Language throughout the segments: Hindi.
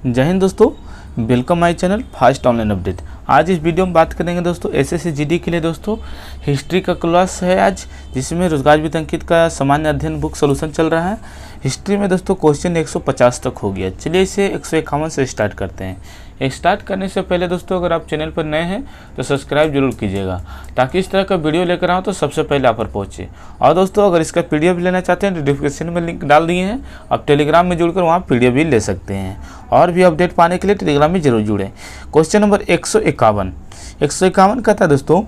जय हिंद दोस्तों, welcome my channel fast online update. आज इस वीडियो में बात करेंगे दोस्तों एसएससी जीडी के लिए दोस्तों हिस्ट्री का क्लास है आज, जिसमें रोजगार वित्त अंकित का सामान्य अध्ययन बुक सोल्यूशन चल रहा है। हिस्ट्री में दोस्तों क्वेश्चन 150 तक हो गया। चलिए इसे 151 से स्टार्ट करते हैं। स्टार्ट करने से पहले दोस्तों अगर आप चैनल पर नए हैं तो सब्सक्राइब जरूर कीजिएगा, ताकि इस तरह का वीडियो लेकर आऊँ तो सबसे पहले आप पर पहुँचे। और दोस्तों अगर इसका पीडीएफ लेना चाहते हैं तो डिस्क्रिप्शन में लिंक डाल दिए हैं, आप टेलीग्राम में जुड़कर वहाँ पीडीएफ भी ले सकते हैं। और भी अपडेट पाने के लिए टेलीग्राम में जरूर जुड़ें। क्वेश्चन नंबर 151 का था दोस्तों,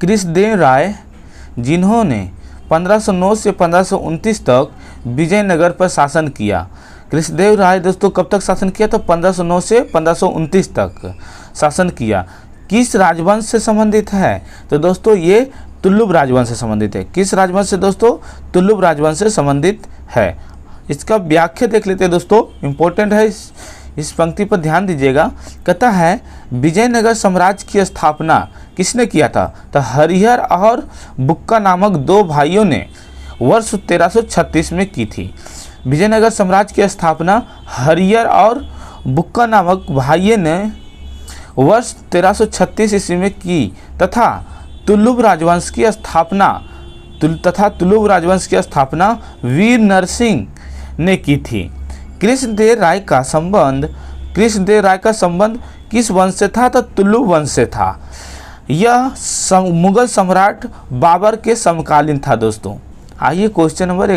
कृष्णदेव राय जिन्होंने 1509 से 1529 तक विजयनगर पर शासन किया। कृष्णदेव राय दोस्तों कब तक शासन किया? तो 1509 से 1529 तक शासन किया। किस राजवंश से संबंधित है? तो दोस्तों ये तुलुब राजवंश से संबंधित है। किस राजवंश से दोस्तों? तुलुब राजवंश से संबंधित है। इसका व्याख्या देख लेते हैं दोस्तों, इम्पोर्टेंट है, इस पंक्ति पर ध्यान दीजिएगा। कहता है विजयनगर साम्राज्य की स्थापना किसने किया था? तो हरिहर और बुक्का नामक दो भाइयों ने वर्ष 1336 में की थी। विजयनगर साम्राज्य की स्थापना हरिहर और बुक्का नामक भाइयों ने वर्ष 1336 ईस्वी में की तथा तुलुब राजवंश की स्थापना वीर नरसिंह ने की थी। कृष्णदेव राय का संबंध किस वंश से था? तो तुलुब वंश से था। यह मुगल सम्राट बाबर के समकालीन था दोस्तों। आइए क्वेश्चन नंबर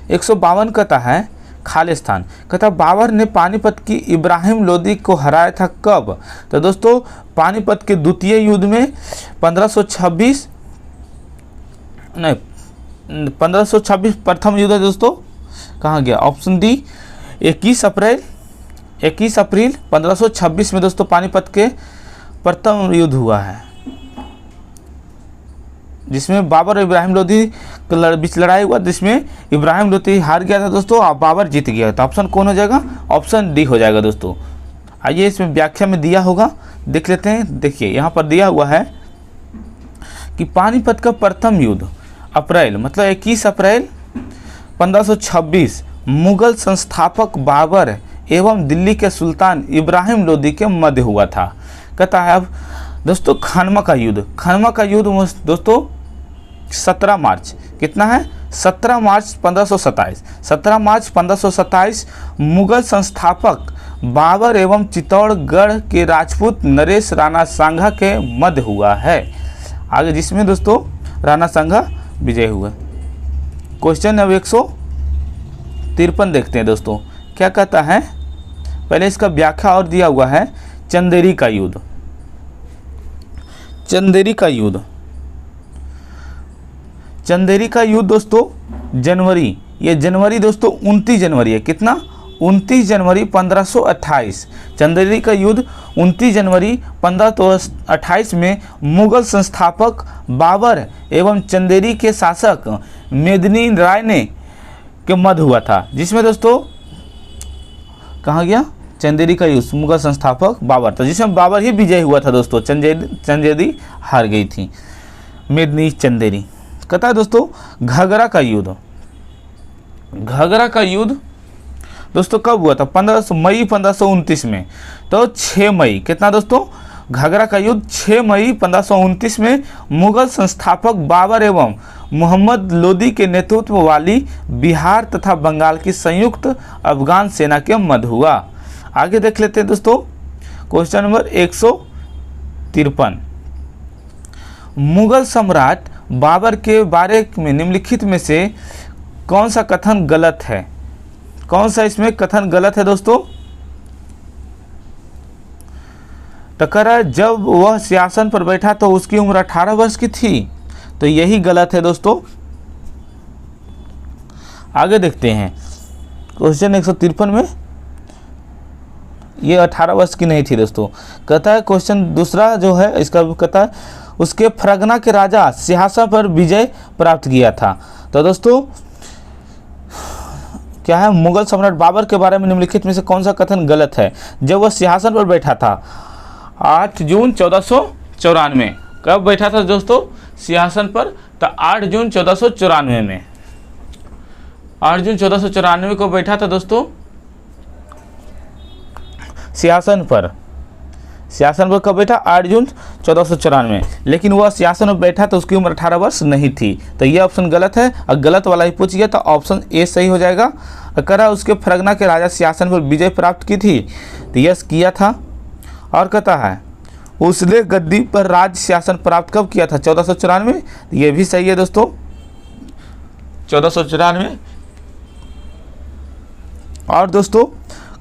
152 कहता है खालिस्तान। कहता बाबर ने पानीपत की इब्राहिम लोदी को हराया था कब? तो दोस्तों पानीपत के द्वितीय युद्ध में 1526 प्रथम युद्ध है दोस्तों। कहाँ गया ऑप्शन डी? 21 अप्रैल 1526 में दोस्तों पानीपत के प्रथम युद्ध हुआ है, जिसमें बाबर और इब्राहिम लोदी के बीच लड़ाई हुआ, जिसमें इब्राहिम लोदी हार गया था दोस्तों और बाबर जीत गया। तो ऑप्शन कौन हो जाएगा? ऑप्शन डी हो जाएगा दोस्तों। आइए इसमें व्याख्या में दिया होगा, देख लेते हैं। देखिए यहाँ पर दिया हुआ है कि पानीपत का प्रथम युद्ध अप्रैल मतलब 21 अप्रैल 1526 मुगल संस्थापक बाबर एवं दिल्ली के सुल्तान इब्राहिम लोदी के मध्य हुआ था। कहता है अब दोस्तों खानवा का युद्ध दोस्तों 17 मार्च कितना है? 17 मार्च 1527 मुगल संस्थापक बाबर एवं चित्तौड़गढ़ के राजपूत नरेश राणा सांगा के मध्य हुआ है। आगे जिसमें दोस्तों राणा सांगा विजय हुआ। क्वेश्चन अब 153 देखते हैं दोस्तों, क्या कहता है? पहले इसका व्याख्या और दिया हुआ है। चंदेरी का युद्ध दोस्तों जनवरी, ये जनवरी दोस्तों 29 जनवरी है। कितना? 29 जनवरी 1528। चंदेरी का युद्ध 29 जनवरी 1528 में मुगल संस्थापक बाबर एवं चंदेरी के शासक मेदिनी राय ने के मध्य हुआ था, जिसमें दोस्तों कहाँ गया? चंदेरी का युद्ध मुगल संस्थापक बाबर था, जिसमें बाबर ही विजय हुआ था दोस्तों। चंदेरी हार गई थी, मेदिनी चंदेरी। कहता है दोस्तों घाघरा का युद्ध दोस्तों कब हुआ था? 15 मई 1529 में। तो 6 मई कितना दोस्तों? घाघरा का युद्ध 6 मई 1529 में मुगल संस्थापक बाबर एवं मोहम्मद लोदी के नेतृत्व वाली बिहार तथा बंगाल की संयुक्त अफगान सेना के मध्य हुआ। आगे देख लेते हैं दोस्तों क्वेश्चन नंबर 153। मुगल सम्राट बाबर के बारे में निम्नलिखित में से कौन सा कथन गलत है? कौन सा इसमें कथन गलत है दोस्तों? टकरा जब वह सिंहासन पर बैठा तो उसकी उम्र 18 वर्ष की थी, तो यही गलत है दोस्तों। आगे देखते हैं क्वेश्चन 153 में, ये 18 वर्ष की नहीं थी दोस्तों। कहता है क्वेश्चन दूसरा जो है इसका कहता है उसके फरगना के राजा सिंहासन पर विजय प्राप्त किया था। तो दोस्तों क्या है? मुगल सम्राट बाबर के बारे में निम्नलिखित में से कौन सा कथन गलत है? जब वह सिंहासन पर बैठा था 8 जून 1494। कब बैठा था दोस्तों सिंहासन पर? तो 8 जून 1494 में। अर्जुन 1494 को बैठा था दोस्तों सिंहासन पर। सिंहासन पर कब बैठा? अर्जुन 1494। लेकिन वह सिंहासन पर बैठा तो उसकी उम्र 18 वर्ष नहीं थी। तो यह ऑप्शन गलत है। और गलत वाला ही पूछ गया तो ऑप्शन ए सही हो जाएगा। करा उसके फरगना के राजा सिंहासन पर विजय प्राप्त की थी, तो यस किया था। और कहता है उसने गद्दी पर राज सिंहासन प्राप्त कब किया था? 1494। ये भी सही है दोस्तों, 1494। और दोस्तों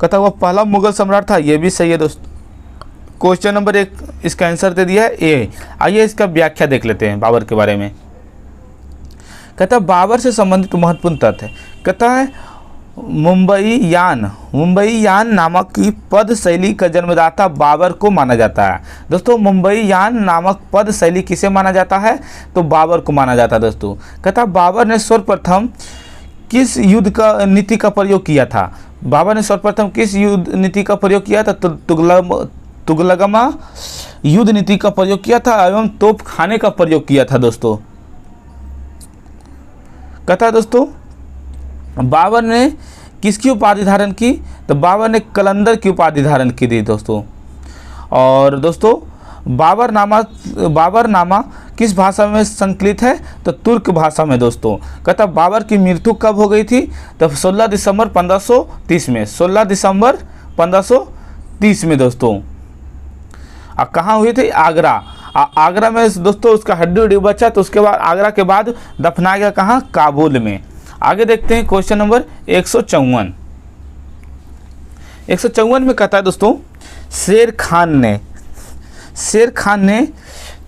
कहता वह पहला मुगल सम्राट था, ये भी सही है दोस्तों। क्वेश्चन नंबर 1 इसका आंसर दे दिया है ए। आइए इसका व्याख्या देख लेते हैं बाबर के बारे में। कहता बाबर से संबंधित महत्वपूर्ण तथ्य। कहता है मुंबईयान नामक की पद शैली का जन्मदाता बाबर को माना जाता है। दोस्तों मुंबईयान नामक पद शैली किसे माना जाता है? तो बाबर को माना जाता है दोस्तों। कहता बाबर ने सर्वप्रथम किस युद्ध का नीति का प्रयोग किया था? बाबर ने सर्वप्रथम किस युद्ध नीति का प्रयोग किया था? तो तुगलकमा युद्ध नीति का प्रयोग किया था एवं तोप खाने का प्रयोग किया था दोस्तों। कहता दोस्तों बाबर ने किसकी उपाधि धारण की? तो बाबर ने कलंदर की उपाधि धारण की थी दोस्तों। और दोस्तों बाबरनामा किस भाषा में संकलित है? तो तुर्क भाषा में दोस्तों। कहता बाबर की मृत्यु कब हो गई थी? तो 16 दिसंबर 1530 में। 16 दिसंबर 1530 में दोस्तों। कहाँ हुई थी? आगरा। आगरा में दोस्तों उसका हड्डी बचा, तो उसके बाद आगरा के बाद दफनाया गया कहाँ? काबुल में। आगे देखते हैं क्वेश्चन नंबर 154। 154 में कहता है दोस्तों शेर खान ने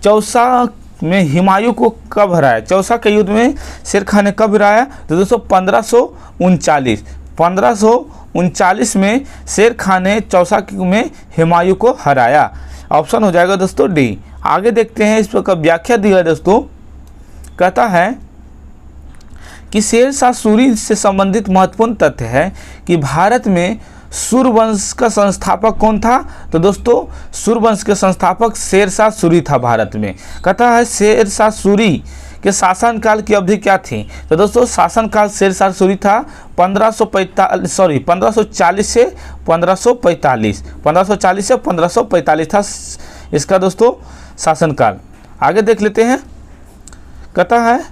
चौसा में हुमायूं को कब हराया? चौसा के युद्ध में शेर खान ने कब हराया? तो दोस्तों 1539 में शेर खान ने चौसा में हुमायूं को हराया। ऑप्शन हो जाएगा दोस्तों डी। आगे देखते हैं इस पर का व्याख्या दिया है दोस्तों। कहता है कि शेरशाह सूरी से संबंधित महत्वपूर्ण तथ्य है कि भारत में सूर्यवंश का संस्थापक कौन था? तो दोस्तों सूर्यवंश के संस्थापक शेरशाह सूरी था भारत में। कहता है शेरशाह सूरी के शासनकाल की अवधि क्या थी? तो दोस्तों शासनकाल शेरशाह सूरी था 1540 से 1545 था इसका दोस्तों शासनकाल। आगे देख लेते हैं। कहता है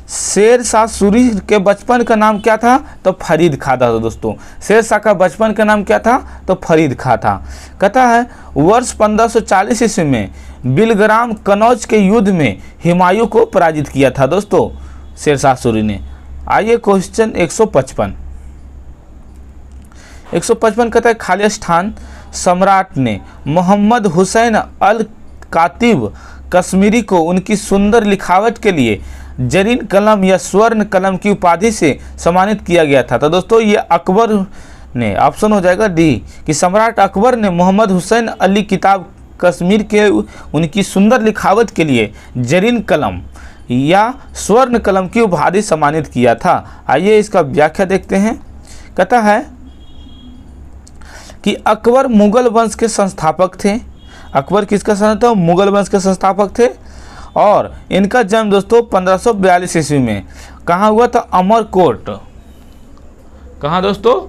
शेरशाह सूरी के बचपन का नाम क्या था? तो फरीद खां था दोस्तों। शेरशाह का बचपन का नाम क्या था? तो फरीद खां था। कहता है वर्ष 1540 ईस्वी में बिलग्राम कनौज के युद्ध में हुमायूं को पराजित किया था दोस्तों शेरशाह सूरी ने। आइए क्वेश्चन 155 कहता है खालिस्तान सम्राट ने मोहम्मद हुसैन अल कातिब कश्मीरी को उनकी सुंदर लिखावट के लिए जरीन कलम या स्वर्ण कलम की उपाधि से सम्मानित किया गया था। तो दोस्तों ये अकबर ने, ऑप्शन हो जाएगा डी, कि सम्राट अकबर ने मोहम्मद हुसैन अली किताब कश्मीर के उनकी सुंदर लिखावट के लिए जरीन कलम या स्वर्ण कलम की उपाधि सम्मानित किया था। आइए इसका व्याख्या देखते हैं। कहता है कि अकबर मुगल वंश के संस्थापक थे। अकबर किसका संस्थापक? मुगल वंश के संस्थापक थे। और इनका जन्म दोस्तों 1542 ईस्वी में कहाँ हुआ था? अमरकोट। कहाँ दोस्तों?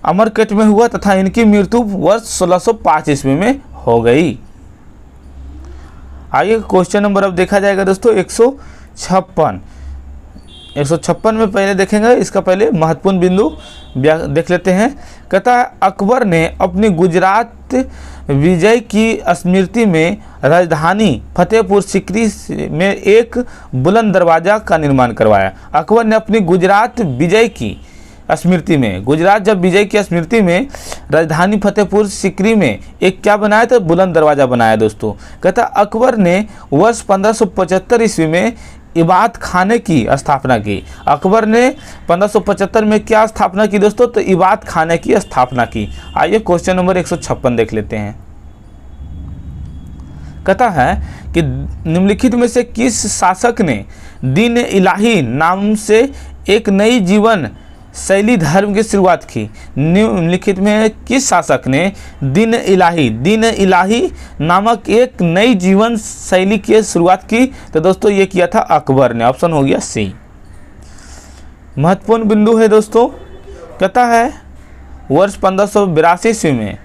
अमरकोट में हुआ तथा इनकी मृत्यु वर्ष 1605 ईस्वी में हो गई। आइए क्वेश्चन नंबर अब देखा जाएगा दोस्तों 156 में पहले देखेंगे। इसका पहले महत्वपूर्ण बिंदु देख लेते हैं। कहता है अकबर ने अपनी गुजरात विजय की स्मृति में राजधानी फतेहपुर सीकरी में एक बुलंद दरवाज़ा का निर्माण करवाया। अकबर ने अपनी गुजरात विजय की स्मृति में, गुजरात जब विजय की स्मृति में राजधानी फतेहपुर सीकरी में एक क्या बनाया था? बुलंद दरवाज़ा बनाया दोस्तों। कहता अकबर ने वर्ष 1575 ईस्वी में इबादत खाने की स्थापना की। अकबर ने 1575 में क्या स्थापना की दोस्तों? तो इबादत खाने की स्थापना की। आइए क्वेश्चन नंबर 156 देख लेते हैं। कहता है कि निम्नलिखित में से किस शासक ने दीन इलाही नाम से एक नई जीवन शैली धर्म की शुरुआत की? निम्नलिखित में किस शासक ने दीन इलाही नामक एक नई जीवन शैली की शुरुआत की? तो दोस्तों ये किया था अकबर ने। ऑप्शन हो गया सी। महत्वपूर्ण बिंदु है दोस्तों, कहता है वर्ष 1582 ईस्वी में,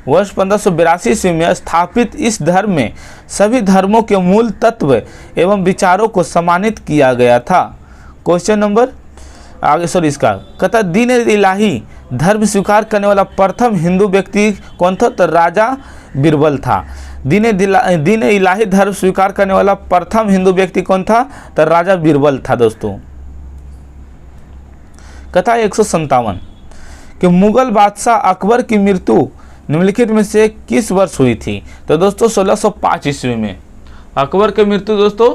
वर्ष 1582 ईस्वी में स्थापित इस धर्म में सभी धर्मों के मूल तत्व एवं विचारों को सम्मानित किया गया था। क्वेश्चन नंबर आगे इसका कहता है दीन इलाही धर्म स्वीकार करने वाला प्रथम हिंदू व्यक्ति कौन था? तो राजा बीरबल था। दीन इलाही धर्म स्वीकार करने वाला प्रथम हिंदू व्यक्ति कौन था? तो राजा बीरबल था दोस्तों। कथा 157 कि मुगल बादशाह अकबर की मृत्यु निम्नलिखित में से किस वर्ष हुई थी? तो दोस्तों 1605 ईस्वी में अकबर की मृत्यु दोस्तों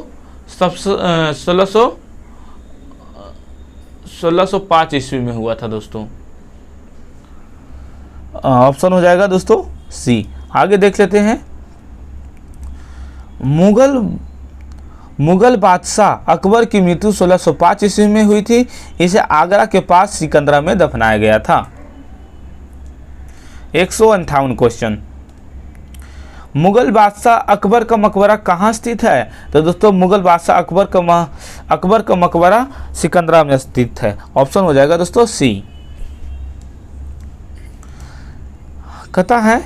1605 ईस्वी में हुआ था दोस्तों। ऑप्शन हो जाएगा दोस्तों सी। आगे देख लेते हैं, मुगल बादशाह अकबर की मृत्यु 1605 ईस्वी में हुई थी। इसे आगरा के पास सिकंदरा में दफनाया गया था। 158 क्वेश्चन, मुगल बादशाह अकबर का मकबरा कहाँ स्थित है? तो दोस्तों मुगल बादशाह अकबर का मकबरा सिकंदरा में स्थित है। ऑप्शन हो जाएगा दोस्तों सी। कहता है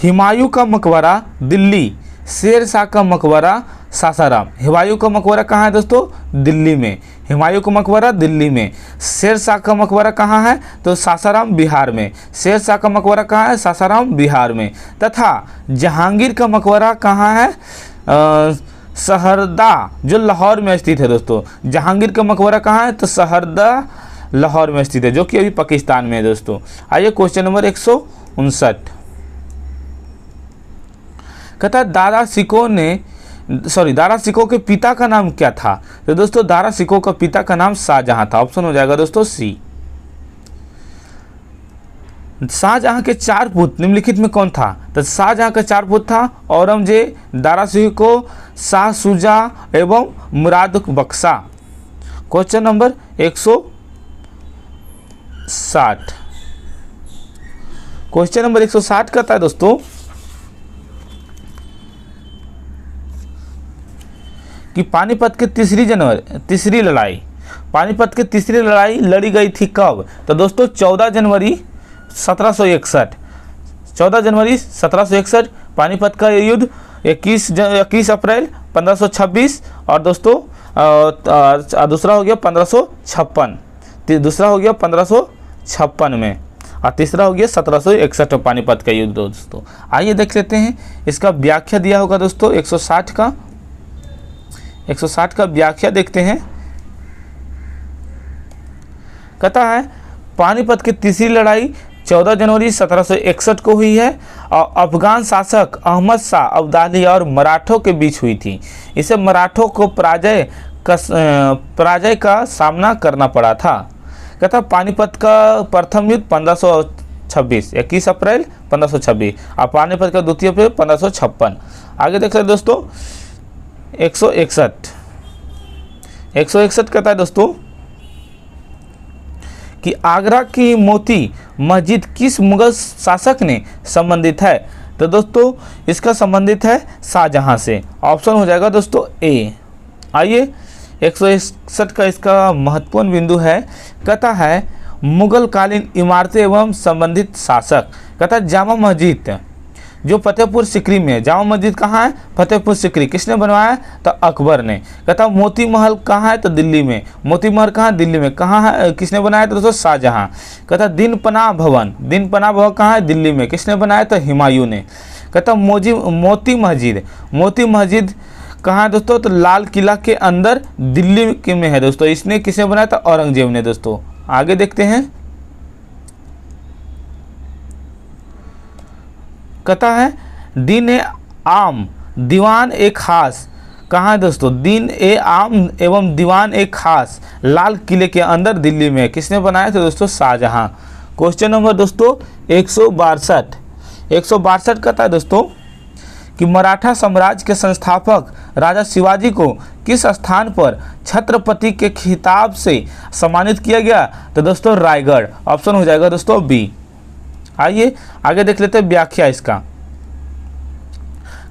हुमायूं का मकबरा दिल्ली, शेर शाह का मकबरा सासाराम। हुमायूं का मकबरा कहाँ है दोस्तों? दिल्ली में। हुमायूं का मकबरा दिल्ली में। शेर शाह का मकबरा कहाँ है? तो सासाराम बिहार में। शेर शाह का मकबरा कहाँ है? सासाराम बिहार में। तथा जहांगीर का मकबरा कहाँ है? सहरदा जो लाहौर में स्थित है दोस्तों। जहांगीर का मकबरा कहाँ है? तो सहरदा लाहौर में स्थित है, जो कि अभी पाकिस्तान में है दोस्तों। आइए क्वेश्चन नंबर 159। कहता दारा सिकोह के पिता का नाम क्या था? तो दोस्तों दारा सिकोह का पिता का नाम शाहजहां था। ऑप्शन हो जाएगा दोस्तों सी। शाहजहां के 4 पुत्र निम्नलिखित में कौन था? तो शाहजहां का 4 पुत्र था औरंगजेब, दारा सिकोह, शाह शुजा एवं मुराद बख्शा। Question number 160। क्वेश्चन नंबर 160 कहता है दोस्तों कि पानीपत की तीसरी लड़ाई लड़ी गई थी कब? तो दोस्तों 14 जनवरी 1761 पानीपत का युद्ध। 21 अप्रैल 1526 और दोस्तों दूसरा हो गया 1556 में, और तीसरा हो गया 1761 पानीपत का युद्ध दोस्तों। आइए देख लेते हैं, इसका व्याख्या दिया होगा दोस्तों 160 का व्याख्या देखते हैं। कहता है पानीपत की तीसरी लड़ाई 14 जनवरी 1761 को हुई है और अफगान शासक अहमद शाह अब्दाली और मराठों के बीच हुई थी। इसे मराठों को पराजय का सामना करना पड़ा था। कहता पानीपत का प्रथम युद्ध 1526 21 अप्रैल 1526 और पानीपत का द्वितीय अप्रैल 1556। आगे देख सकते दोस्तों 161 कहता है दोस्तों कि आगरा की मोती मस्जिद किस मुगल शासक ने संबंधित है? तो दोस्तों इसका संबंधित है शाहजहां से। ऑप्शन हो जाएगा दोस्तों ए। आइए 161 का इसका महत्वपूर्ण बिंदु है। कहता है मुगल कालीन इमारतें एवं संबंधित शासक। कहता है जामा मस्जिद जो फतेहपुर सिकरी में है। जामा मस्जिद कहाँ है? फतेहपुर सिकरी। किसने बनवाया? तो अकबर ने। कहता मोती महल कहाँ है? तो दिल्ली में। मोती महल कहाँ? दिल्ली में। कहाँ है? किसने बनाया? तो दोस्तों शाहजहां। कहता दिन पनाह भवन कहाँ है? दिल्ली में। किसने बनाया? तो हुमायूं ने। कहता मोती मस्जिद कहाँ है दोस्तों? तो लाल किला के अंदर दिल्ली के में है दोस्तों। इसने किसने बनाया? तो औरंगजेब ने दोस्तों। आगे देखते हैं, कहता है दीवान ए खास कहाँ है दोस्तों? दीन ए आम एवं दीवान ए खास लाल किले के अंदर दिल्ली में। किसने बनाया? तो दोस्तों शाहजहां। क्वेश्चन नंबर दोस्तों 162 कहता है दोस्तों कि मराठा साम्राज्य के संस्थापक राजा शिवाजी को किस स्थान पर छत्रपति के खिताब से सम्मानित किया गया? तो दोस्तों रायगढ़। ऑप्शन हो जाएगा दोस्तों बी। आइए आगे देख लेते हैं व्याख्या इसका।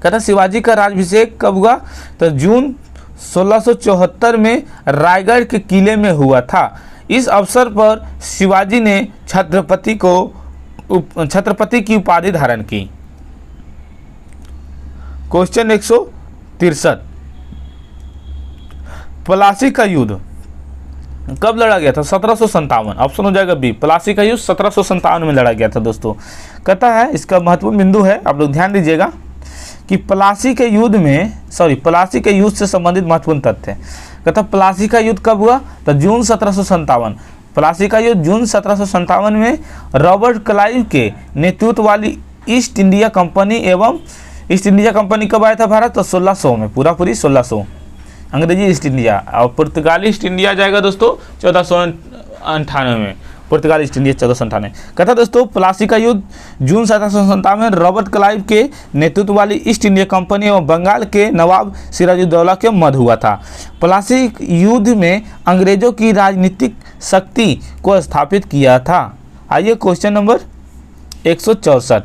कहता शिवाजी का राज्याभिषेक कब हुआ? तो जून 1674 में रायगढ़ के किले में हुआ था। इस अवसर पर शिवाजी ने छत्रपति की उपाधि धारण की। क्वेश्चन 163, प्लासी का युद्ध कब लड़ा गया था? 1757। ऑप्शन हो जाएगा बी, प्लासी का युद्ध 1757 में लड़ा गया था दोस्तों। कहता है, इसका महत्वपूर्ण बिंदु है, आप लोग ध्यान दीजिएगा कि प्लासी के युद्ध से संबंधित महत्वपूर्ण तथ्य। कहता प्लासी का युद्ध कब हुआ? तो जून 1757। प्लासी का युद्ध जून 1757 में रॉबर्ट क्लाइव के नेतृत्व वाली ईस्ट इंडिया कंपनी कब आया था भारत? तो 1600 में, पूरी 1600। अंग्रेजी ईस्ट इंडिया और पुर्तगाली ईस्ट इंडिया जाएगा दोस्तों 1498 में। पुर्तगाली ईस्ट इंडिया 1498। कहता दोस्तों प्लासी का युद्ध जून 1757 में रॉबर्ट क्लाइव के नेतृत्व वाली ईस्ट इंडिया कंपनी एवं बंगाल के नवाब सिराजुद्दौला के मध्य हुआ था। प्लासी युद्ध में अंग्रेजों की राजनीतिक शक्ति को स्थापित किया था। आइए क्वेश्चन नंबर 164।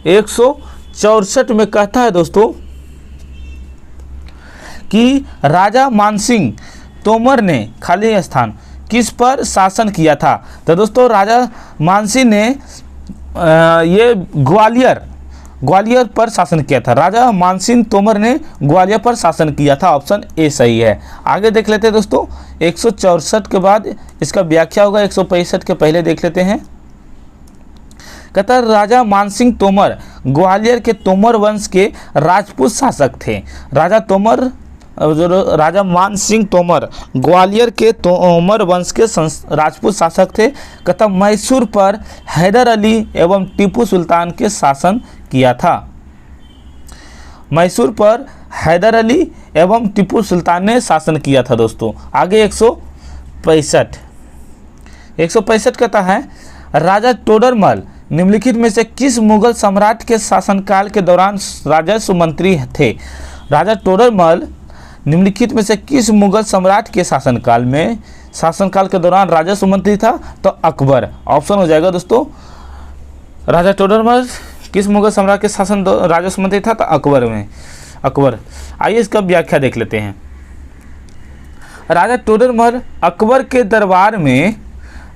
164 में कहता है दोस्तों कि राजा मानसिंह तोमर ने खाली स्थान किस पर शासन किया था? तो दोस्तों राजा मानसिंह ने ये ग्वालियर पर शासन किया था। राजा मानसिंह तोमर ने ग्वालियर पर शासन किया था। ऑप्शन ए सही है। आगे देख लेते हैं दोस्तों, 164 के बाद इसका व्याख्या होगा। 165 के पहले देख लेते हैं। कहता है राजा मानसिंह तोमर ग्वालियर के तोमर वंश के राजपूत शासक थे। राजा मानसिंह तोमर ग्वालियर के तोमर वंश के राजपूत शासक थे। कहता मैसूर पर हैदर अली एवं टीपू सुल्तान के शासन किया था। मैसूर पर हैदर अली एवं टीपू सुल्तान ने शासन किया था दोस्तों। आगे 165 कहता है राजा टोडरमल निम्नलिखित में से किस मुगल सम्राट के शासनकाल के दौरान राजस्व मंत्री थे? राजा टोडरमल निम्नलिखित में से किस मुगल सम्राट के शासनकाल के दौरान राजस्व मंत्री था? तो अकबर। ऑप्शन हो जाएगा दोस्तों, राजा टोडरमल किस मुगल सम्राट के राजस्व मंत्री था? तो अकबर। आइए इसका व्याख्या देख लेते हैं। राजा टोडरमल अकबर के दरबार में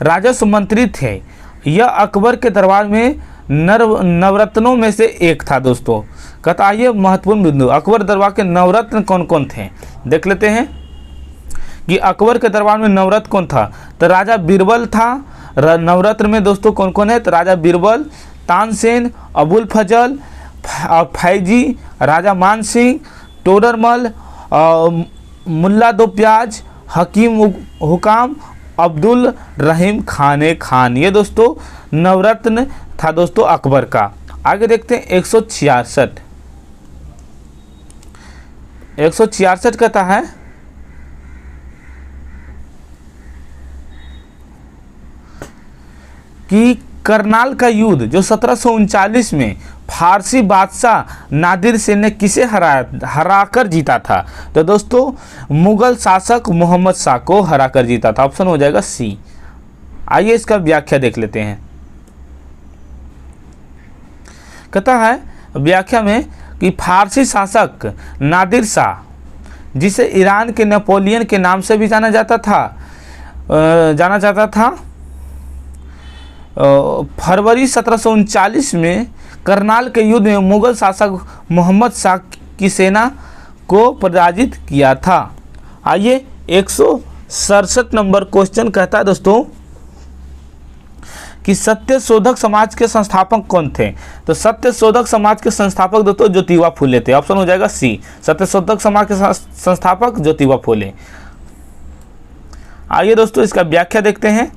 राजस्व मंत्री थे। यह अकबर के दरबार में नवरत्नों में से एक था दोस्तों। कहता आइए महत्वपूर्ण बिंदु, अकबर दरबार के नवरत्न कौन कौन थे देख लेते हैं कि अकबर के दरबार में नवरत्न कौन था। तो राजा बीरबल था। नवरत्न में दोस्तों कौन कौन है? तो राजा बीरबल, तानसेन, अबुल फजल, फैजी, राजा मानसिंह, टोडरमल, मुल्ला दो प्याज, हकीम हुकाम, अब्दुल रहीम खान। ये दोस्तों नवरत्न था दोस्तों अकबर का। आगे देखते हैं 166 कहता है कि करनाल का युद्ध जो 1739 में फारसी बादशाह नादिर सेन ने किसे हराकर जीता था? तो दोस्तों मुगल शासक मोहम्मद शाह को हराकर जीता था। ऑप्शन हो जाएगा सी। आइए इसका व्याख्या देख लेते हैं। कहता है व्याख्या में कि फारसी शासक नादिर शाह, जिसे ईरान के नेपोलियन के नाम से भी जाना जाता था, फरवरी 1739 में करनाल के युद्ध में मुगल शासक मोहम्मद शाह की सेना को पराजित किया था। आइए 167 नंबर क्वेश्चन कहता है दोस्तों कि सत्यशोधक समाज के संस्थापक कौन थे? तो सत्यशोधक समाज के संस्थापक दोस्तों ज्योतिबा फुले थे। ऑप्शन हो जाएगा सी। सत्यशोधक समाज के संस्थापक ज्योतिबा फुले। आइए दोस्तों इसका व्याख्या देखते हैं।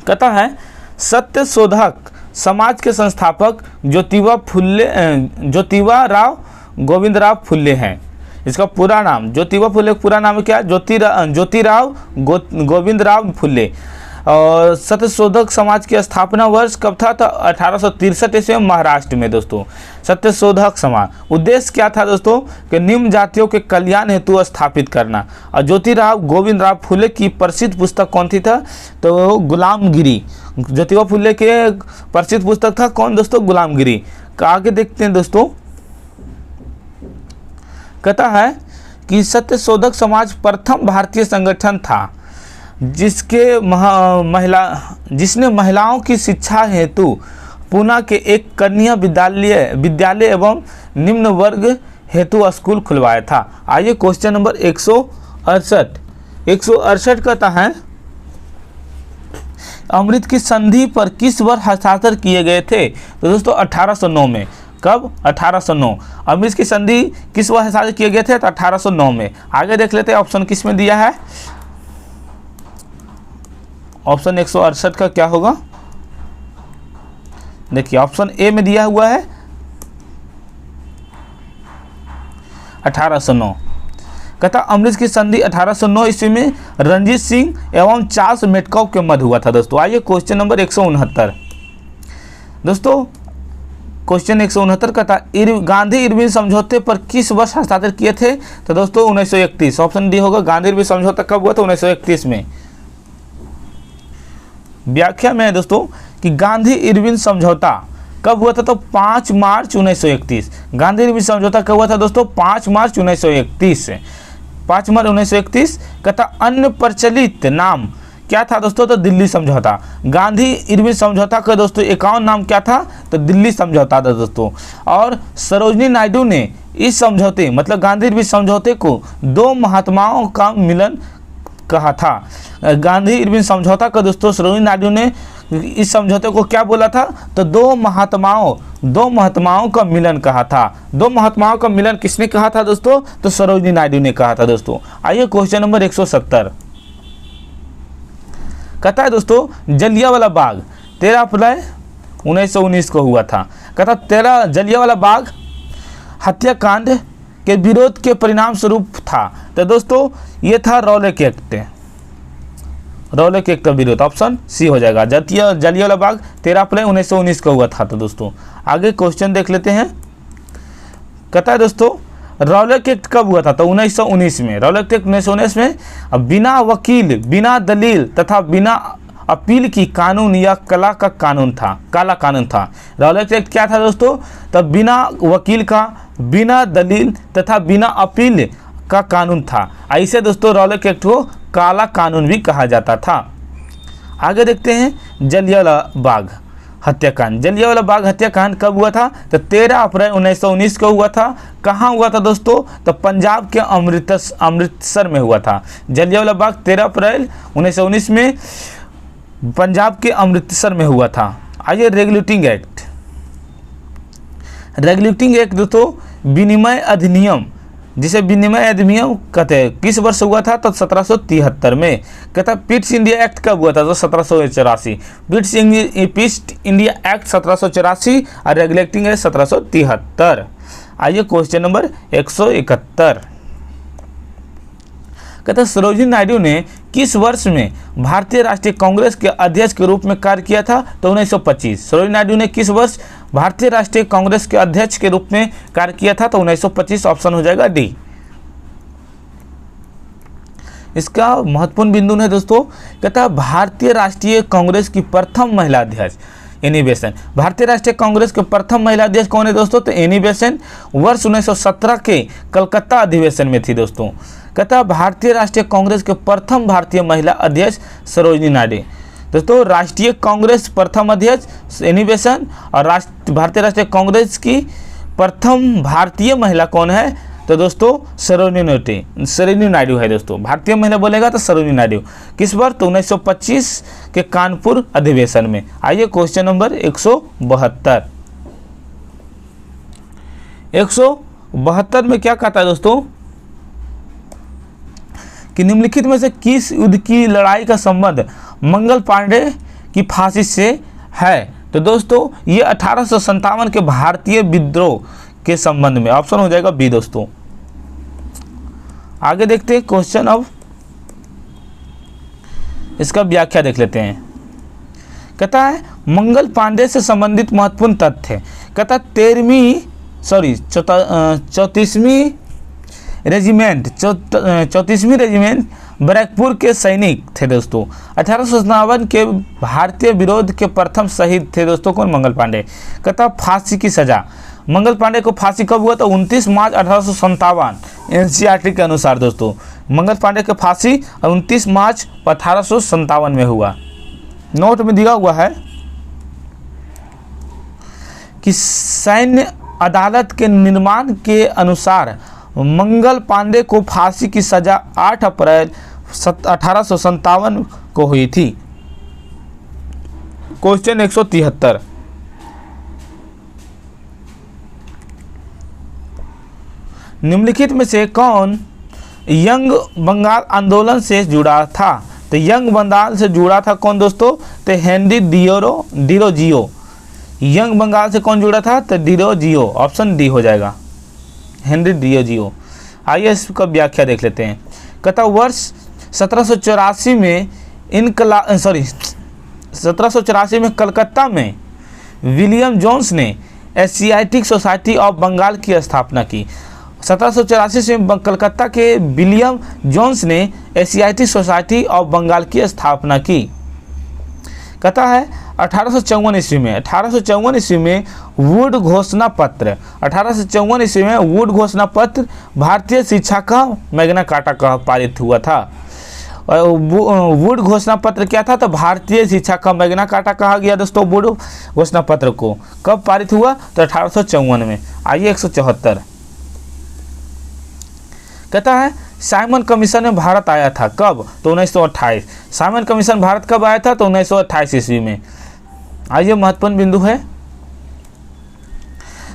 कहता है सत्यशोधक समाज के संस्थापक ज्योतिबा राव गोविंदराव फुले हैं। इसका पूरा नाम ज्योतिबा फुले पूरा नाम क्या है? ज्योतिराव गोविंदराव फुले। और सत्यशोधक समाज की स्थापना वर्ष कब था? तो 1863 ईस्वी में महाराष्ट्र में दोस्तों सत्यशोधक समाज। उद्देश्य क्या था दोस्तों? कि निम्न जातियों के कल्याण हेतु स्थापित करना। और ज्योतिराव गोविंदराव फुले की प्रसिद्ध पुस्तक कौन थी? था तो गुलामगिरी। ज्योतिबा फुले के प्रसिद्ध पुस्तक था कौन दोस्तों? गुलामगिरी। आगे देखते हैं दोस्तों कहता है कि सत्यशोधक समाज प्रथम भारतीय संगठन था जिसने महिलाओं की शिक्षा हेतु पुणे के एक कन्या विद्यालय एवं निम्न वर्ग हेतु स्कूल खुलवाया था। आइए क्वेश्चन नंबर 168 कहता है अमृत की संधि पर किस वर्ष हस्ताक्षर किए गए थे? तो दोस्तों 1809 में। कब? 1809। अमृत की संधि किस वर्ष हस्ताक्षर किए गए थे? तो 1809 में। आगे देख लेते हैं ऑप्शन किस में दिया है। ऑप्शन 168 का क्या होगा? देखिए ऑप्शन ए में दिया हुआ है 1809। कहता अमृत की संधि 1809 ईस्वी में रणजीत सिंह एवं चार्ल्स मेटकाउ के मध्य हुआ था दोस्तों। आइए क्वेश्चन नंबर 169। दोस्तों क्वेश्चन 169 कहता गांधी इरविन समझौते पर किस वर्ष हस्ताक्षर किए थे? तो दोस्तों 1931। ऑप्शन डी होगा। गांधी इरविन समझौता कब हुआ था? 1931 में। व्याख्या में है दोस्तों कि गांधी इरविन समझौता कब हुआ था? तो 5 मार्च 1931। गांधी इरविन समझौता कब हुआ था दोस्तों? 5 मार्च 1931। 5 मार्च 1931। कहता अन्य प्रचलित नाम क्या था दोस्तों? तो दिल्ली समझौता। गांधी इरविन समझौता का दोस्तों 51 नाम क्या था? तो दिल्ली समझौता था दोस्तों। और सरोजिनी नायडू ने इस समझौते मतलब गांधी इरविन समझौते को दो महात्माओं का मिलन कहा था। गांधी इरविन समझौता का दोस्तों सरोजिनी नायडू ने इस समझौते को क्या बोला था? तो दो महात्माओं का मिलन कहा था। दो महात्माओं का मिलन किसने कहा था दोस्तों? तो सरोजिनी नायडू ने कहा था दोस्तों। आइए क्वेश्चन नंबर 170। कहता है दोस्तों जलियांवाला बाग 13 अप्रैल 1919 को हुआ था। कहता जलियांवाला बाग हत्याकांड के विरोध के परिणाम स्वरूप था। तो दोस्तों ये था रौलट एक्ट का विरोध। ऑप्शन सी हो जाएगा। जलियांवाला बाग 13 अप्रैल 1919 को हुआ था। तो दोस्तों आगे क्वेश्चन देख लेते हैं। कहता है दोस्तों रौलट एक्ट कब हुआ था? तो 1919 में। रौलट एक्ट 1919 में बिना वकील, बिना दलील तथा बिना अपील की कानून या काला कानून था। रौलट एक्ट क्या था दोस्तों? तब बिना वकील का, बिना दलील तथा बिना अपील का कानून था। ऐसे दोस्तों रौलट एक्ट को काला कानून भी कहा जाता था। आगे देखते हैं जलियांवाला बाग हत्याकांड। जलियांवाला बाग हत्याकांड कब हुआ था? तो 13 अप्रैल 1919 को हुआ था। कहाँ हुआ था दोस्तों? तो पंजाब के अमृतसर में हुआ था। जलियांवाला बाग 13 अप्रैल 1919 में पंजाब के अमृतसर में हुआ था। आइए रेगुलेटिंग एक्ट दोस्तों विनिमय अधिनियम, जिसे विनिमय अधिनियम कहते हैं, किस वर्ष हुआ था? तो 1773 में। कहता पिट्स इंडिया एक्ट कब हुआ था? तो 1784। पिट्स इंडिया एक्ट 1784 और रेगुलेटिंग एक्ट 1773। आइए क्वेश्चन नंबर 171। कहता सरोजिनी नायडू ने किस वर्ष में भारतीय राष्ट्रीय कांग्रेस के अध्यक्ष के रूप में कार्य किया था? तो 1925। सरोजिनी नायडू ने किस वर्ष भारतीय राष्ट्रीय कांग्रेस के अध्यक्ष के रूप में कार्य किया था? तो 1925। ऑप्शन हो जाएगा डी। इसका महत्वपूर्ण बिंदु है दोस्तों। कहता है भारतीय राष्ट्रीय कांग्रेस की प्रथम महिला अध्यक्ष एनी बेसेंट। भारतीय राष्ट्रीय कांग्रेस के प्रथम महिला अध्यक्ष कौन है दोस्तों? तो एनी बेसेंट वर्ष 1917 के कलकत्ता अधिवेशन में थी दोस्तों। कहता भारतीय राष्ट्रीय कांग्रेस के प्रथम भारतीय महिला अध्यक्ष सरोजिनी नायडू। दोस्तों राष्ट्रीय कांग्रेस प्रथम अध्यक्ष एनी बेसेंट और भारतीय राष्ट्रीय कांग्रेस की प्रथम भारतीय महिला कौन है? तो दोस्तों सरोजिनी नायडू है दोस्तों। भारतीय महिला बोलेगा तो सरोजिनी नायडू। किस वर्ष? तो 1925 के कानपुर अधिवेशन में। आइए क्वेश्चन नंबर 172। 172 में क्या कहता है दोस्तों कि निम्नलिखित में से किस युद्ध की लड़ाई का संबंध मंगल पांडे की फांसी से है? तो दोस्तों ये 1857 के भारतीय विद्रोह के संबंध में। ऑप्शन हो जाएगा बी दोस्तों। आगे देखते हैं क्वेश्चन। अब इसका व्याख्या देख लेते हैं। कहता है मंगल पांडे से संबंधित महत्वपूर्ण तथ्य। कहता 34वीं रेजिमेंट बैरकपुर के सैनिक थे दोस्तों। 1857 के भारतीय विरोध के प्रथम शहीद थे दोस्तों कौन? मंगल पांडे। कहता फांसी की सजा मंगल पांडे को फांसी कब हुआ? तो 29 मार्च 1857 एनसीईआरटी के अनुसार दोस्तों मंगल पांडे की फांसी 29 मार्च 1857 में हुआ। नोट में दिया हुआ है कि सैन्य अदालत के निर्माण के अनुसार मंगल पांडे को फांसी की सजा 8 अप्रैल 1857 को हुई थी। क्वेश्चन 173, निम्नलिखित में से कौन यंग बंगाल आंदोलन से जुड़ा था? तो यंग बंगाल से जुड़ा था कौन दोस्तों? तो हेनरी डिरोजियो। यंग बंगाल से कौन जुड़ा था? तो डिरोजियो, ऑप्शन डी हो जाएगा, हेनरी डिरोजियो। आइए इसका व्याख्या देख लेते हैं। कहता वर्ष 1784 में 1784 में कलकत्ता में विलियम जोन्स ने एशियाटिक सोसाइटी ऑफ बंगाल की स्थापना की। 1784 से कलकत्ता के विलियम जोन्स ने एशियाटिक सोसाइटी ऑफ बंगाल की स्थापना की। कहता है 1854 ईस्वी में वुड घोषणा पत्र, 1854 ईस्वी में वुड घोषणा पत्र भारतीय शिक्षा का मैग्ना कार्टा का पारित हुआ था। वुड घोषणा पत्र क्या था? तो भारतीय शिक्षा का मैग्ना कार्टा कहा गया दोस्तों वुड घोषणा पत्र को। कब पारित हुआ? तो 1854 में। आइए 174, कहता है साइमन कमीशन में भारत आया था कब? तो 1928। साइमन कमीशन भारत कब आया था? तो 1928 ईस्वी में। आइए महत्वपूर्ण बिंदु है,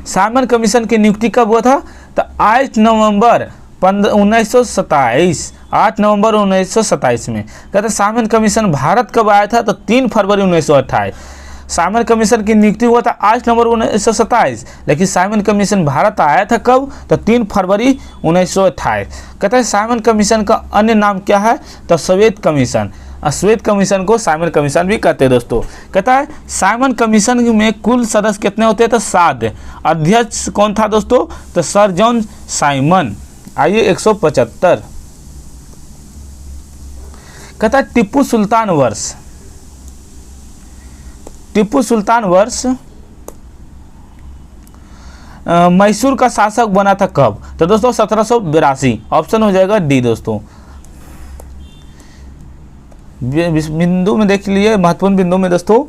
साइमन कमीशन की नियुक्ति कब हुआ था? तो 8 नवंबर 1927, 8 नवंबर 1927 में। कहते साइमन कमीशन भारत कब आया था? तो 3 फरवरी 1928। साइमन कमीशन की नियुक्ति हुआ था 8 नवंबर 1927, लेकिन साइमन कमीशन भारत आया था कब? तो 3 फरवरी 1928। कहता है साइमन कमीशन का अन्य नाम क्या है? तो श्वेत कमीशन। श्वेत कमीशन को साइमन कमीशन भी कहते हैं दोस्तों। कहता है साइमन कमीशन में कुल सदस्य कितने होते हैं? तो 7। अध्यक्ष कौन था दोस्तों? तो सर जॉन साइमन। आइए 175, कहता है टीपू सुल्तान वर्ष, टीपू सुल्तान वर्ष मैसूर का शासक बना था कब? तो दोस्तों 1782, ऑप्शन हो जाएगा डी दोस्तों। बिंदु में देख लिए, महत्वपूर्ण बिंदु में दोस्तों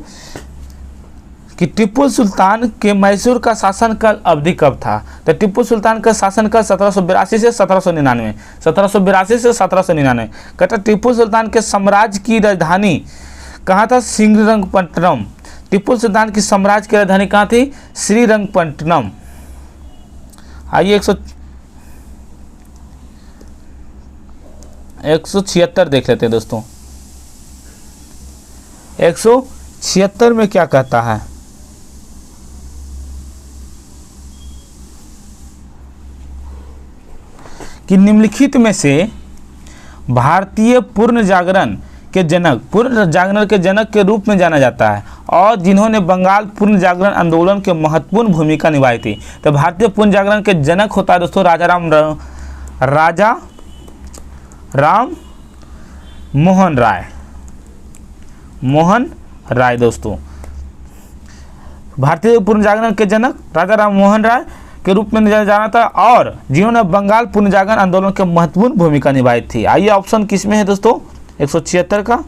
कि टिप्पू सुल्तान के मैसूर का शासनकाल अवधि कब था? तो टिप्पू सुल्तान का शासनकाल 1782 से 1799, 1782 से 1799। कहता टिप्पू सुल्तान के साम्राज्य की राजधानी कहाँ था? श्रीरंगपट्टनम। टिप्पू सुल्तान की साम्राज्य की राजधानी कहाँ थी? श्रीरंगपट्टनम। आइए 176 देख लेते हैं दोस्तों। 176 में क्या कहता है? कि निम्नलिखित में से भारतीय पूर्ण जागरण के जनक के रूप में जाना जाता है और जिन्होंने बंगाल पूर्ण जागरण आंदोलन के महत्वपूर्ण भूमिका निभाई थी। तो भारतीय पूर्ण जागरण के जनक होता है दोस्तों राजा राम मोहन राय दोस्तों। भारतीय पूर्ण जागरण के जनक राजा राम मोहन राय के रूप में जाना था और जिन्होंने बंगाल पूर्ण जागरण आंदोलन के महत्वपूर्ण भूमिका निभाई थी। आइए ऑप्शन किस में है दोस्तों? 176 का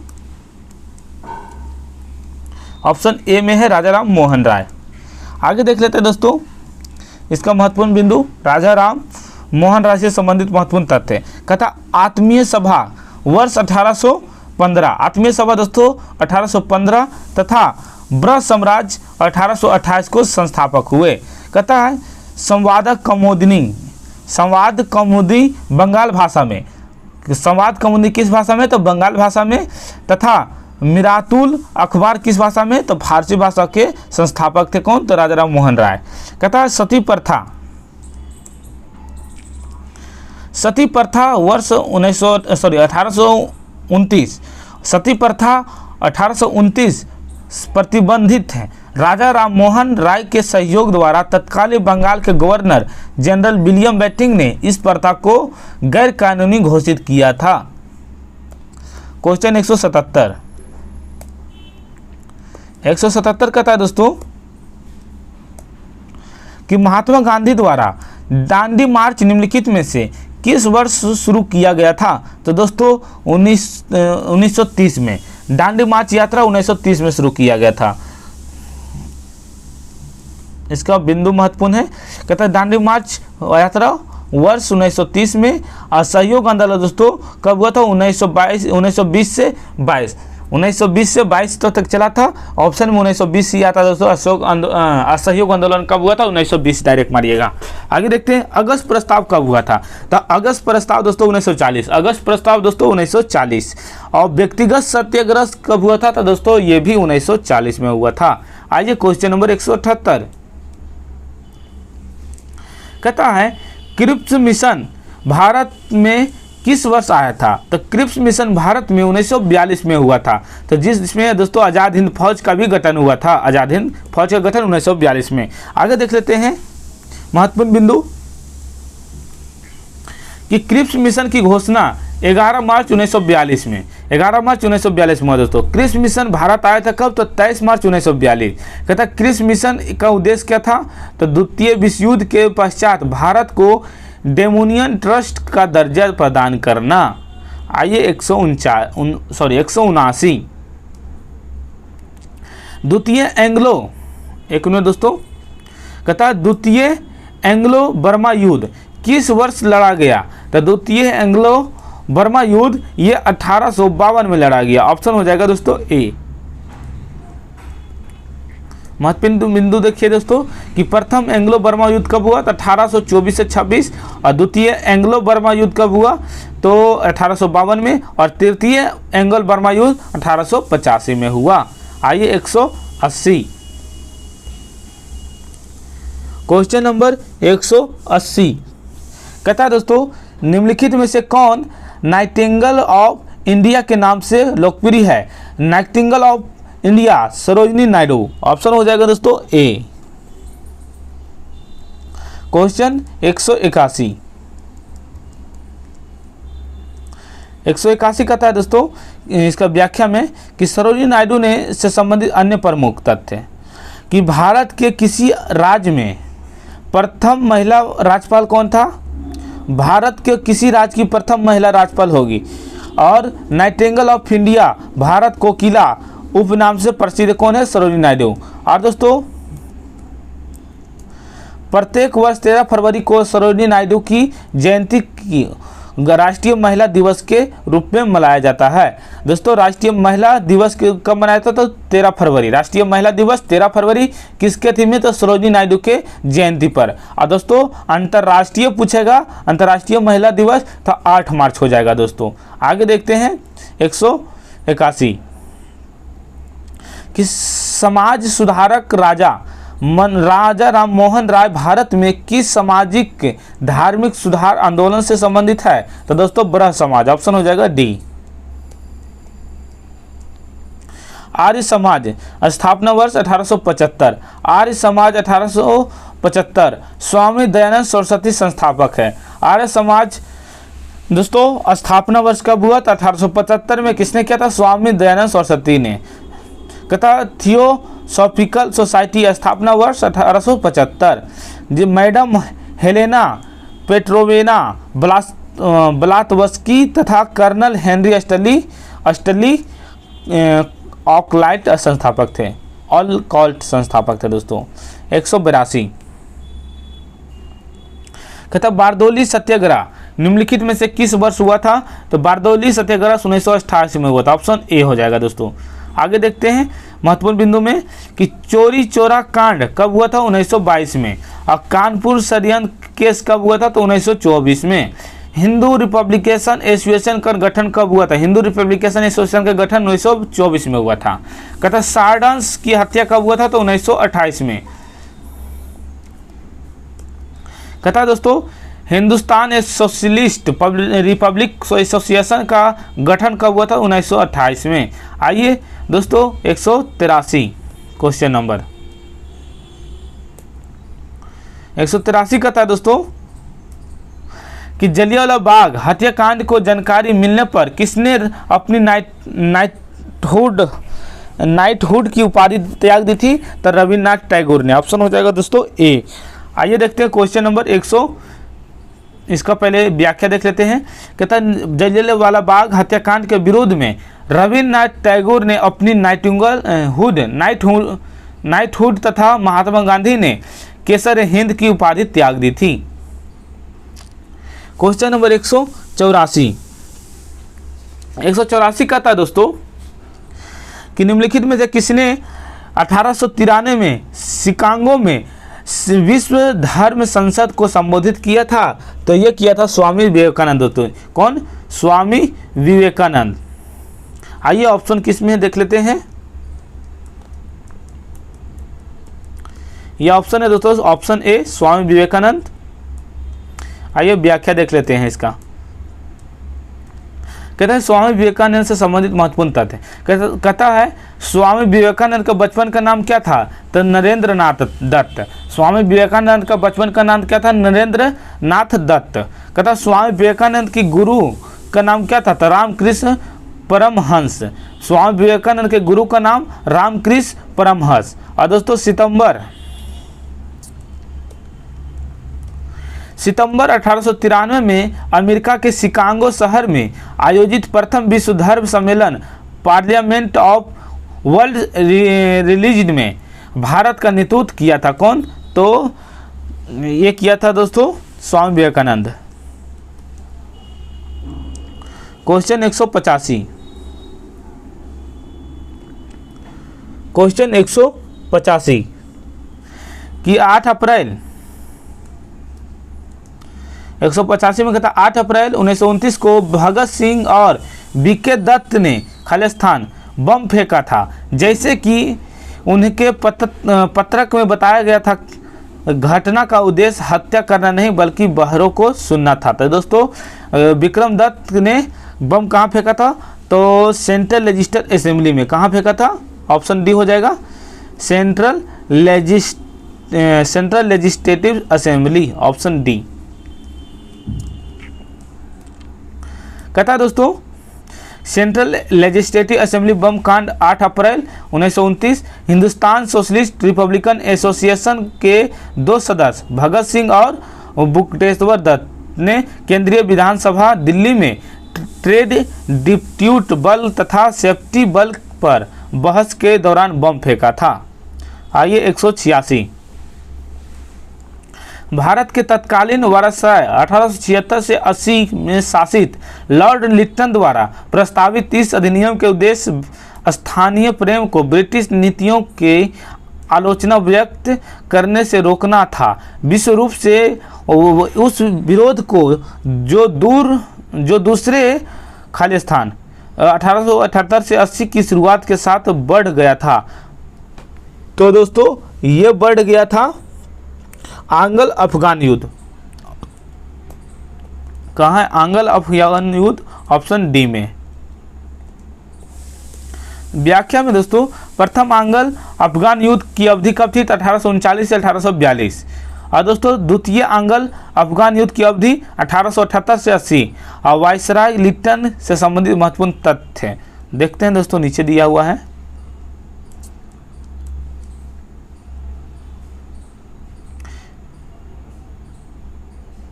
ऑप्शन ए में है राजा राम मोहन राय। आगे देख लेते हैं दोस्तों इसका महत्वपूर्ण बिंदु, राजा राम मोहन राय से संबंधित महत्वपूर्ण तथ्य। कहता आत्मीय सभा वर्ष 1815, आत्मीय सभा दोस्तों 1815 तथा ब्रज साम्राज्य 1828 को संस्थापक हुए। कहता है संवाद कौमुदी बंगाल भाषा में, संवाद कौमुदी किस भाषा में? तो बंगाल भाषा में। तथा मिरातुल अखबार किस भाषा में? तो फारसी भाषा के संस्थापक थे कौन? तो राजा राम मोहन राय। कहता है सती प्रथा वर्ष 1829, सती प्रथा 1829 प्रतिबंधित है। राजा राम मोहन राय के सहयोग द्वारा तत्कालीन बंगाल के गवर्नर जनरल विलियम बेंटिंक ने इस प्रथा को गैर कानूनी घोषित किया था। क्वेश्चन 177 कहता है दोस्तों कि महात्मा गांधी द्वारा दांडी मार्च निम्नलिखित में से किस वर्ष शुरू किया गया था? तो दोस्तों 1930 में दांडी मार्च यात्रा 1930 में शुरू किया गया था। इसका बिंदु महत्वपूर्ण है। कहता है दांडी मार्च यात्रा वर्ष 1930 में। असहयोग आंदोलन दोस्तों कब हुआ था? 1920 से 22 तक चला था। ऑप्शन में 1920 ही आता है दोस्तों। असहयोग आंदोलन कब हुआ था? 1920 डायरेक्ट मारिएगा। आगे देखते हैं अगस्त प्रस्ताव कब हुआ था? तो अगस्त प्रस्ताव दोस्तों 1940। अगस्त प्रस्ताव दोस्तों 1940। और व्यक्तिगत सत्याग्रह कब हुआ था? तो दोस्तों ये भी 1940 में हुआ था। आइए क्वेश्चन नंबर 178 कहता है क्रिप्स मिशन भारत में किस वर्ष आया था? तो क्रिप्स मिशन भारत में 1942 में हुआ था। तो जिसमें दोस्तों आज़ाद हिंद फौज का भी गठन हुआ था। आज़ाद हिंद फौज का गठन 1942 में। आगे देख लेते हैं महत्वपूर्ण बिंदु कि क्रिप्स मिशन की घोषणा 11 मार्च 1942 में। 11 मार्च 1942 में दोस्तों क्रिप्स मिशन भारत आया था कब? तो 23 मार्च 1942। कहता क्रिप्स मिशन का उद्देश्य क्या था? तो द्वितीय विश्व युद्ध के पश्चात भारत को डेमोनियन ट्रस्ट का दर्जा प्रदान करना। आइए 179 द्वितीय एंग्लो एक मिनट दोस्तों। कहता द्वितीय एंग्लो बर्मा युद्ध किस वर्ष लड़ा गया? तो द्वितीय एंग्लो बर्मा युद्ध ये 1852 में लड़ा गया। ऑप्शन हो जाएगा दोस्तों ए। महत्वपूर्ण बिंदु देखिए दोस्तों कि प्रथम एंग्लो बर्मा युद्ध कब हुआ? तो 1824 से 26। और द्वितीय एंग्लो बर्मा युद्ध कब हुआ? तो 1852 में। और तृतीय एंग्लो बर्मा युद्ध 1885 में हुआ। आइए 180 क्वेश्चन नंबर 180 कहता है दोस्तों निम्नलिखित में से कौन नाइटिंगेल ऑफ इंडिया के नाम से लोकप्रिय है? Nightingale of India Sarojini Naidu. Option हो जाएगा दोस्तों ए। क्वेश्चन 181 कहता है दोस्तों इसका व्याख्या में कि सरोजिनी नायडू ने से संबंधित अन्य प्रमुख तथ्य कि भारत के किसी राज्य में प्रथम महिला राज्यपाल कौन था? भारत के किसी राज्य की प्रथम महिला राज्यपाल होगी। और नाइटिंगेल ऑफ इंडिया भारत कोकिला उपनाम से प्रसिद्ध कौन है? सरोजिनी नायडू। और दोस्तों प्रत्येक वर्ष 13 फरवरी को सरोजिनी नायडू की जयंती की राष्ट्रीय महिला दिवस के रूप में मनाया जाता है। दोस्तों राष्ट्रीय महिला दिवस कब मनाया था? तो 13 फरवरी। राष्ट्रीय महिला दिवस 13 फरवरी किसके थीम में? तो सरोजिनी नायडू के जयंती पर। और दोस्तों अंतर्राष्ट्रीय पूछेगा अंतर्राष्ट्रीय महिला दिवस तो 8 मार्च हो जाएगा दोस्तों। आगे देखते हैं 181 कि समाज सुधारक राजा राम मोहन राय भारत में किस सामाजिक धार्मिक सुधार आंदोलन से संबंधित है? तो दोस्तों ब्रह्म समाज। ऑप्शन हो जाएगा डी। आर्य समाज स्थापना वर्ष 1875। आर्य समाज 1875 स्वामी दयानंद सरस्वती संस्थापक है। आर्य समाज दोस्तों स्थापना वर्ष कब हुआ? तो 1875 में। किसने किया था? स्वामी दयानंद सरस्वती ने। कहता थियोसॉफिकल सोसाइटी स्थापना वर्ष 1875। जो मैडम हेलेना पेट्रोवेना ब्लातवस्की तथा कर्नल हेनरी अस्टली ऑकलाइट संस्थापक थे। ऑलकॉल्ट संस्थापक थे दोस्तों। 182 कहता बारदौली सत्याग्रह निम्नलिखित में से किस वर्ष हुआ था? तो बारदौली सत्याग्रह 1988 में हुआ था। ऑप्शन ए हो जाएगा दोस्तों। आगे देखते हैं महत्वपूर्ण बिंदु में कि चोरी चोरा कांड कब हुआ था? 1922 में। और कानपुर षड्यंत्र केस कब हुआ था? तो 1924 में। हिंदू रिपब्लिकेशन एसोसिएशन का गठन कब हुआ था? हिंदू रिपब्लिकेशन एसोसिएशन का गठन 1924 में हुआ था। कहता सार्डन्स की हत्या कब हुआ था? तो 1928 में। कहता दोस्तों हिंदुस्तान सोशलिस्ट रिपब्लिक एसोसिएशन का गठन कब हुआ था? 1928 में। आइए दोस्तों 183 क्वेश्चन नंबर 183 कहता है दोस्तों कि जलियांवाला बाग हत्याकांड को जानकारी मिलने पर किसने अपनी नाइटहुड की उपाधि त्याग दी थी? तो रविन्द्रनाथ टैगोर ने। ऑप्शन हो जाएगा दोस्तों ए। आइए देखते हैं क्वेश्चन नंबर 100, इसका पहले व्याख्या देख लेते हैं। कहता है जलियांवाला बाग हत्याकांड के विरोध में रविन्द्रनाथ टैगोर ने अपनी नाइटहुड तथा महात्मा गांधी ने केसर हिंद की उपाधि त्याग दी थी। क्वेश्चन नंबर 184 का था दोस्तों कि निम्नलिखित में से किसने 1893 में शिकागो में विश्व धर्म संसद को संबोधित किया था? तो ये किया था स्वामी विवेकानंद दोस्तों। कौन? स्वामी विवेकानंद। आइए ऑप्शन किस में देख लेते हैं। यह ऑप्शन है दोस्तों, ऑप्शन ए स्वामी विवेकानंद। आइए व्याख्या देख लेते हैं इसका। कहते हैं स्वामी विवेकानंद से संबंधित महत्वपूर्ण तथ्य। कहता है स्वामी विवेकानंद का बचपन का नाम क्या था? तो नरेंद्र नाथ दत्त। स्वामी विवेकानंद का बचपन का नाम क्या था? नरेंद्र नाथ दत्त। कहता स्वामी विवेकानंद की गुरु का नाम क्या था? तो रामकृष्ण परमहंस। स्वामी विवेकानंद के गुरु का नाम रामकृष्ण परमहंस। और दोस्तों सितंबर 1893 में अमेरिका के शिकागो शहर में आयोजित प्रथम विश्व धर्म सम्मेलन पार्लियामेंट ऑफ वर्ल्ड रिलीजन में भारत का नेतृत्व किया था। कौन? तो ये किया था दोस्तों स्वामी विवेकानंद। क्वेश्चन 185 कि 8 अप्रैल 185 में कहता 8 अप्रैल 1929 को भगत सिंह और बीके दत्त ने खालिस्तान बम फेंका था। जैसे कि उनके पत्रक में बताया गया था, घटना का उद्देश्य हत्या करना नहीं बल्कि बहरों को सुनना था। तो दोस्तों विक्रम दत्त ने बम कहाँ फेंका था? तो सेंट्रल लेजिस्लेटिव असेंबली में। कहाँ फेंका था? ऑप्शन डी हो जाएगा, central legislative assembly, option D. कहता है दोस्तों सेंट्रल लेजिस्लेटिव असेंबली बम कांड 8 अप्रैल 1929 हिंदुस्तान सोशलिस्ट रिपब्लिकन एसोसिएशन के 2 सदस्य भगत सिंह और बुकटेश्वर दत्त ने केंद्रीय विधानसभा दिल्ली में ट्रेड डिप्यूट बल तथा सेफ्टी बल पर बहस के दौरान बम फेंका था। आइए 186 भारत के तत्कालीन वायसराय 1876 से 80 में शासित लॉर्ड लिट्टन द्वारा प्रस्तावित इस अधिनियम के उद्देश्य स्थानीय प्रेम को ब्रिटिश नीतियों के आलोचना व्यक्त करने से रोकना था। विश्व रूप से उस विरोध को जो दूसरे खालिस्तान 1878 से 80 की शुरुआत के साथ बढ़ गया था। तो दोस्तों ये बढ़ गया था आंग्ल अफगान युद्ध। कहाँ है आंग्ल अफगान युद्ध? ऑप्शन डी में। व्याख्या में दोस्तों प्रथम आंग्ल अफगान युद्ध की अवधि कब थी? 1839 से 1842। और दोस्तों द्वितीय आंग्ल अफगान युद्ध की अवधि 1878 से 80। और वायसराय लिट्टन से संबंधित महत्वपूर्ण तथ्य देखते हैं दोस्तों, नीचे दिया हुआ है।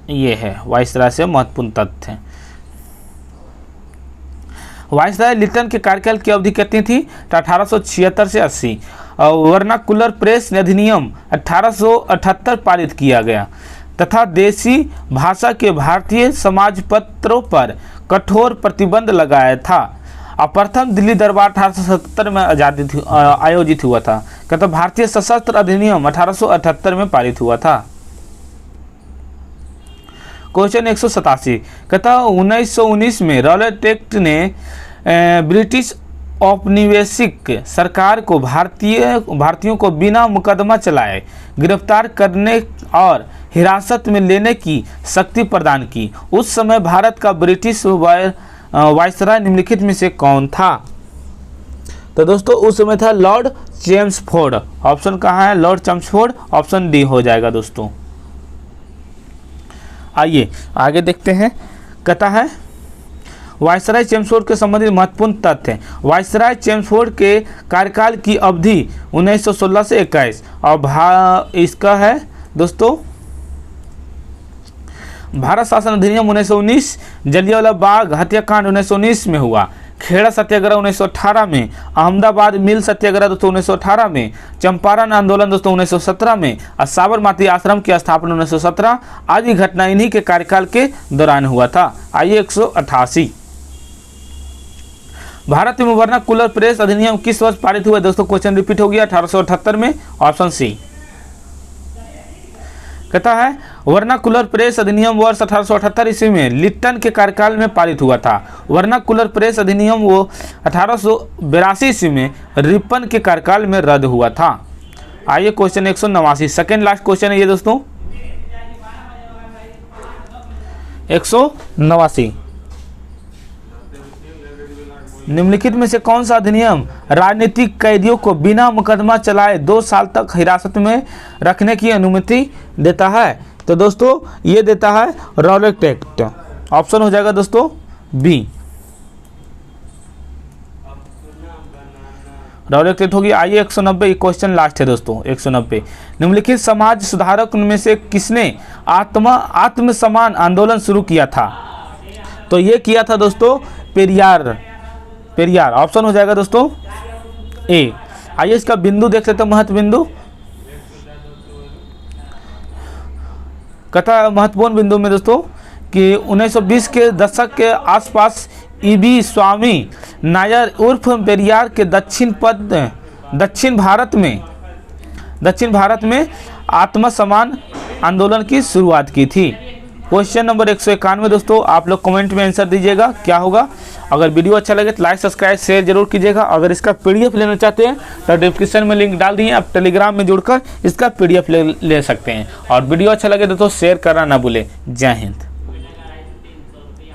ये है वायसराय से महत्वपूर्ण तथ्य। वायसराय लिट्टन के कार्यकाल की अवधि कितनी थी? 1876 से 80। और वर्नाकुलर प्रेस अधिनियम 1878 पारित किया गया तथा देसी भाषा के भारतीय समाज पत्रों पर कठोर प्रतिबंध लगाया था। और प्रथम दिल्ली दरबार 1870 में आयोजित हुआ था। कहता भारतीय सशस्त्र अधिनियम 1878 में पारित हुआ था। क्वेश्चन 187 कहता 1919 में रॉलेट एक्ट ने ब्रिटिश औपनिवेशिक सरकार को भारतीयों को बिना मुकदमा चलाए गिरफ्तार करने और हिरासत में लेने की शक्ति प्रदान की। उस समय भारत का ब्रिटिश वायसराय निम्नलिखित में से कौन था? तो दोस्तों उस समय था लॉर्ड चेम्सफोर्ड। ऑप्शन कहाँ है? लॉर्ड चेम्सफोर्ड, ऑप्शन डी हो जाएगा दोस्तों। आइए आगे देखते हैं। कहता है वायसराय चेम्सफोर्ड के संबंधित महत्वपूर्ण तथ्य। वायसराय चेम्सफोर्ड के कार्यकाल की अवधि 1916 से 21। और इसका है दोस्तों भारत शासन अधिनियम 1919, जलियांवाला बाग हत्याकांड 1919 में हुआ, खेड़ा सत्याग्रह 1918 में, अहमदाबाद मिल सत्याग्रह दोस्तों 1918 में, चंपारण आंदोलन दोस्तों 1917 में और साबरमती आश्रम की स्थापना 1917 आदि घटना इन्हीं के कार्यकाल के दौरान हुआ था। आइए 188, भारत में वर्नाकुलर प्रेस अधिनियम किस वर्ष पारित हुआ दोस्तों? क्वेश्चन रिपीट हो गया 1878 में, ऑप्शन सी। कहता है वर्नाकुलर प्रेस अधिनियम वर्ष 1878 ईस्वी में लिट्टन के कार्यकाल में पारित हुआ था। वर्नाकुलर प्रेस अधिनियम वो 1882 ईस्वी में रिपन के कार्यकाल में रद्द हुआ था। आइए क्वेश्चन 189, सेकेंड लास्ट क्वेश्चन है ये दोस्तों, 189, निम्नलिखित में से कौन सा अधिनियम राजनीतिक कैदियों को बिना मुकदमा चलाए 2 साल तक हिरासत में रखने की अनुमति देता है? तो दोस्तों ये देता है रॉलेट एक्ट। ऑप्शन हो जाएगा दोस्तों बी, रॉलेट एक्ट होगी। आइए 190, क्वेश्चन लास्ट है दोस्तों 190, निम्नलिखित समाज सुधारक में से किसने आत्मसम्मान आंदोलन शुरू किया था? तो ये किया था दोस्तों पेरियार। ऑप्शन हो जाएगा दोस्तों ए। आइए इसका बिंदु देख लेते हैं, महत्व बिंदु। कथा महत्वपूर्ण बिंदु में दोस्तों कि 1920 के दशक के आसपास ईबी स्वामी नायर उर्फ पेरियार के दक्षिण भारत में आत्मसम्मान आंदोलन की शुरुआत की थी। क्वेश्चन नंबर 191 दोस्तों, आप लोग कमेंट में आंसर दीजिएगा क्या होगा। अगर वीडियो अच्छा लगे तो लाइक सब्सक्राइब शेयर जरूर कीजिएगा। अगर इसका पीडीएफ लेना चाहते हैं तो डिस्क्रिप्शन में लिंक डाल दिए, आप टेलीग्राम में जुड़कर इसका पीडीएफ ले सकते हैं। और वीडियो अच्छा लगे दोस्तों शेयर करना ना भूलें। जय हिंद।